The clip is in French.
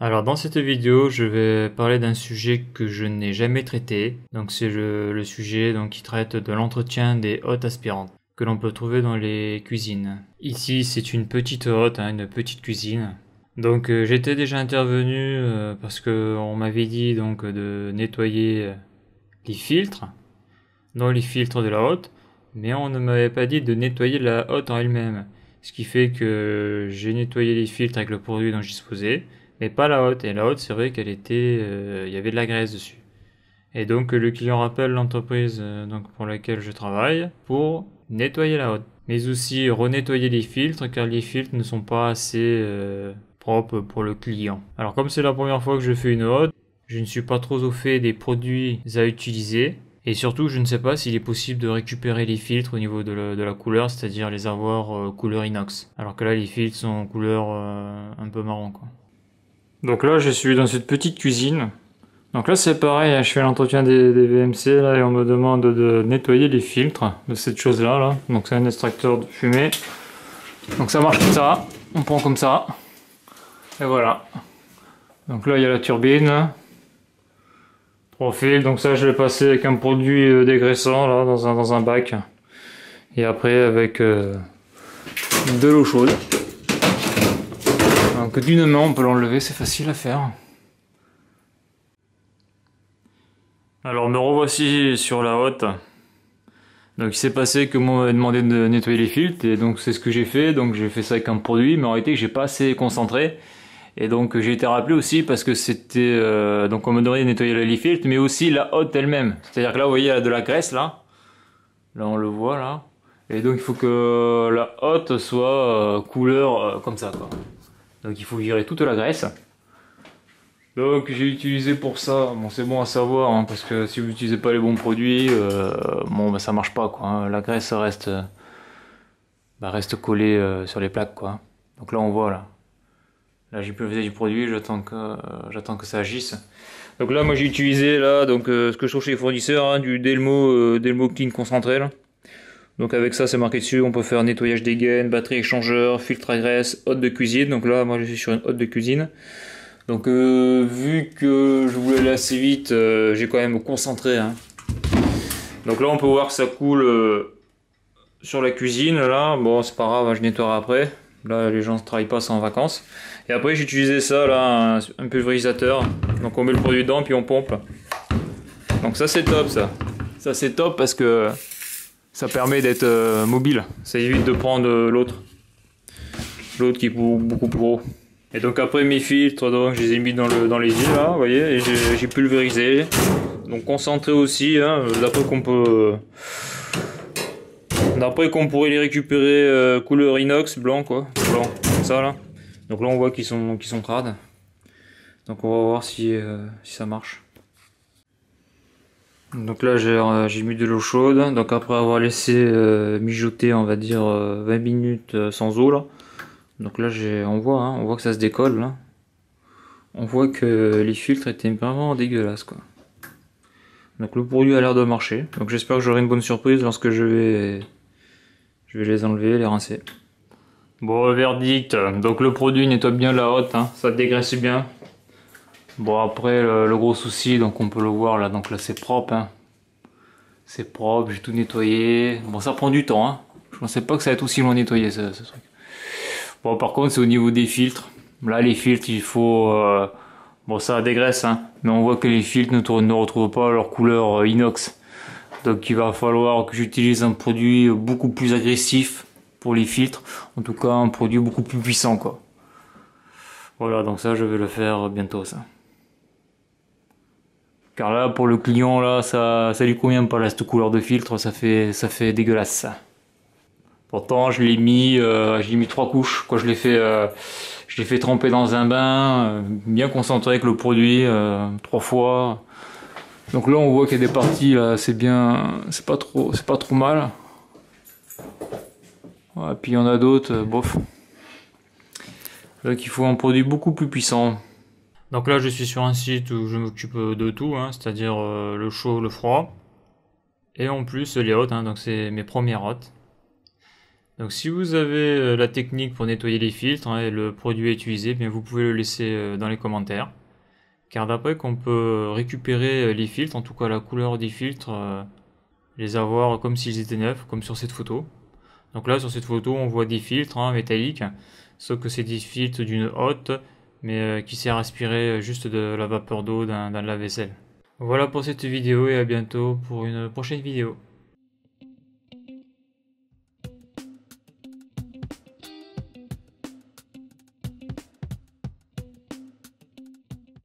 Alors dans cette vidéo, je vais parler d'un sujet que je n'ai jamais traité. Donc c'est le sujet qui traite de l'entretien des hottes aspirantes que l'on peut trouver dans les cuisines. Ici, c'est une petite hotte, une petite cuisine. Donc j'étais déjà intervenu parce que on m'avait dit de nettoyer les filtres, dans les filtres de la hotte, mais on ne m'avait pas dit de nettoyer la hotte en elle-même. Ce qui fait que j'ai nettoyé les filtres avec le produit dont je disposais, mais pas la hotte. Et la hotte, c'est vrai qu'elle était, il y avait de la graisse dessus. Et donc le client rappelle l'entreprise pour laquelle je travaille pour nettoyer la hotte, mais aussi renettoyer les filtres car les filtres ne sont pas assez propres pour le client. Alors comme c'est la première fois que je fais une hotte, je ne suis pas trop au fait des produits à utiliser. Et surtout, je ne sais pas s'il est possible de récupérer les filtres au niveau de la couleur, c'est-à-dire les avoir couleur inox. Alors que là, les filtres sont couleur un peu marron, quoi. Donc là, je suis dans cette petite cuisine. Donc là, c'est pareil, je fais l'entretien des VMC là, et on me demande de nettoyer les filtres de cette chose-là. Là. Donc c'est un extracteur de fumée. Donc ça marche comme ça. On prend comme ça. Et voilà. Donc là, il y a la turbine. Profil, donc ça je l'ai passé avec un produit dégraissant là dans un bac et après avec de l'eau chaude. Donc d'une main on peut l'enlever, c'est facile à faire. Alors me revoici sur la hotte. Donc il s'est passé que moi on m'avait demandé de nettoyer les filtres et donc c'est ce que j'ai fait. Donc j'ai fait ça avec un produit, mais en réalité j'ai pas assez concentré. Et donc j'ai été rappelé aussi parce que c'était donc on me demandait de nettoyer les filtres, mais aussi la hotte elle-même. C'est-à-dire que là vous voyez il y a de la graisse là on le voit là. Et donc il faut que la hotte soit couleur comme ça quoi. Donc il faut virer toute la graisse. Donc j'ai utilisé pour ça, bon c'est bon à savoir parce que si vous n'utilisez pas les bons produits, ça marche pas quoi. La graisse reste collée sur les plaques quoi. Donc là on voit là. Là j'ai pulvérisé du produit, j'attends que ça agisse. Donc là moi j'ai utilisé là ce que je trouve chez les fournisseurs, du Delmo Clean concentré là. Donc avec ça c'est marqué dessus, on peut faire nettoyage des gaines, batterie échangeur, filtre à graisse, hotte de cuisine. Donc là moi je suis sur une hotte de cuisine. Donc vu que je voulais aller assez vite, j'ai quand même concentré. Donc là on peut voir que ça coule sur la cuisine là. Bon c'est pas grave, je nettoierai après. Là, les gens ne travaillent pas, c'est en vacances. Et après, j'ai utilisé ça, là, un pulvérisateur. Donc, on met le produit dedans, puis on pompe. Donc, ça, c'est top, ça. Ça, c'est top parce que ça permet d'être mobile. Ça évite de prendre l'autre. L'autre qui est beaucoup plus gros. Et donc, après, mes filtres, donc, je les ai mis dans les îles, là, vous voyez. Et j'ai pulvérisé. Donc, concentré aussi, d'après qu'on pourrait les récupérer couleur inox, blanc quoi, blanc, comme ça là. Donc là on voit qu'ils sont crades. Donc on va voir si ça marche. Donc là j'ai mis de l'eau chaude. Donc après avoir laissé mijoter on va dire 20 minutes sans eau là. Donc là on voit que ça se décolle là. On voit que les filtres étaient vraiment dégueulasses quoi. Donc le produit a l'air de marcher. Donc j'espère que j'aurai une bonne surprise lorsque je vais les enlever, les rincer. Bon, verdict. Donc le produit nettoie bien la hotte, ça dégraisse bien. Bon après le gros souci, donc on peut le voir là, donc là c'est propre. C'est propre, j'ai tout nettoyé. Bon ça prend du temps. Je pensais pas que ça allait être aussi loin nettoyer ce truc. Bon par contre c'est au niveau des filtres. Là les filtres il faut... bon ça dégraisse, mais on voit que les filtres ne retrouvent pas leur couleur inox. Donc il va falloir que j'utilise un produit beaucoup plus agressif pour les filtres. En tout cas un produit beaucoup plus puissant quoi. Voilà donc ça je vais le faire bientôt ça. Car là pour le client là ça lui convient pas là cette couleur de filtre, ça fait dégueulasse ça. Pourtant je l'ai mis 3 couches quoi, je l'ai fait tremper dans un bain bien concentré avec le produit 3 fois. Donc là on voit qu'il y a des parties là, c'est bien, c'est pas trop mal. Ouais, puis il y en a d'autres, bof. Donc il faut un produit beaucoup plus puissant. Donc là je suis sur un site où je m'occupe de tout, c'est-à-dire le chaud, le froid. Et en plus les hottes, donc c'est mes premières hottes. Donc si vous avez la technique pour nettoyer les filtres et le produit à utiliser, bien vous pouvez le laisser dans les commentaires. Car d'après qu'on peut récupérer les filtres, en tout cas la couleur des filtres, les avoir comme s'ils étaient neufs, comme sur cette photo. Donc là sur cette photo on voit des filtres métalliques, sauf que c'est des filtres d'une hotte, mais qui sert à aspirer juste de la vapeur d'eau d'un lave-vaisselle. Voilà pour cette vidéo et à bientôt pour une prochaine vidéo.